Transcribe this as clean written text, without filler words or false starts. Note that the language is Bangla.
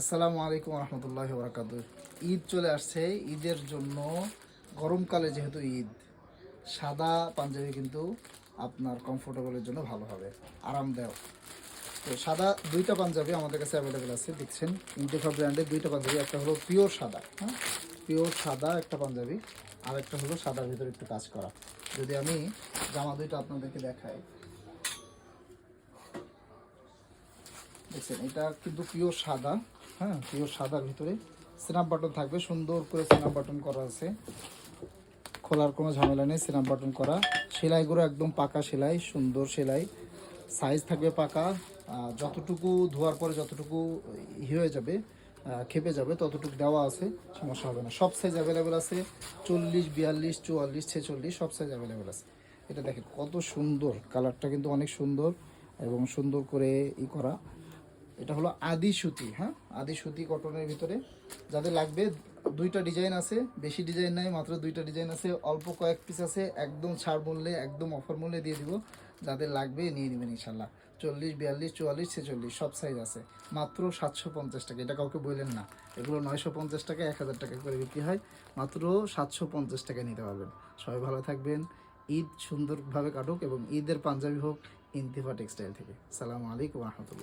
আসসালামু আলাইকুম রহমতুল্লাহি ওয়া বারাকাতুহু। ঈদ চলে আসছে। ঈদের জন্য গরমকালে যেহেতু ঈদ, সাদা পাঞ্জাবি কিন্তু আপনার কমফোর্টেবলের জন্য ভালো হবে, আরামদায়ক। তো সাদা দুইটা পাঞ্জাবি আমাদের কাছে অ্যাভেলেবেল আছে, দেখছেন ইন্তেফা ব্র্যান্ডের দুইটা পাঞ্জাবি। একটা হলো পিওর সাদা, হ্যাঁ, পিওর সাদা একটা পাঞ্জাবি, আর একটা হলো সাদার ভিতরে একটু কাজ করা। যদি আমি জামা দুইটা আপনাদেরকে দেখাই, দেখছেন এটা কিন্তু পিওর সাদা, হ্যাঁ, পিওর সাদার ভিতরে স্ন্যাপ বাটন থাকবে, সুন্দর করে স্ন্যাপ বাটন করা আছে, খোলার কোনো ঝামেলা নেই, স্ন্যাপ বাটন করা। সেলাইগুলো একদম পাকা সেলাই, সুন্দর সেলাই, সাইজ থাকবে পাকা। যতটুকু ধোয়ার পরে যতটুকু হয়ে যাবে, খেপে যাবে, ততটুকু দেওয়া আছে, সমস্যা হবে না। সব সাইজ অ্যাভেলেবেল আছে, 40, 42, 44, 46 সব সাইজ অ্যাভেলেবেল আছে। এটা দেখেন কত সুন্দর, কালারটা কিন্তু অনেক সুন্দর এবং সুন্দর করে করা। এটা হলো আদি সুতি, হ্যাঁ, আদি সুতি কটনের ভিতরে। যাদের লাগবে, দুইটা ডিজাইন আছে, বেশি ডিজাইন নাই, মাত্র দুইটা ডিজাইন আছে, অল্প কয়েক পিস আছে, একদম ছাড় মূল্যে, একদম অফার মূল্যে দিয়ে দিব। যাদের লাগবে নিয়ে নেবেন ইনশাল্লাহ। 40, 42, 44, 46 সব সাইজ আছে, মাত্র 750 টাকা। এটা কাউকে বললেন না, এগুলো 950 টাকা, 1000 টাকা করে বিক্রি হয়, মাত্র 750 টাকায় নিতে পারবেন। সবাই ভালো থাকবেন, ঈদ সুন্দরভাবে কাটুক এবং ঈদের পাঞ্জাবি হোক ইন্তিফা টেক্সটাইল থেকে। আসসালামু আলাইকুম রহমতুল্লাহ।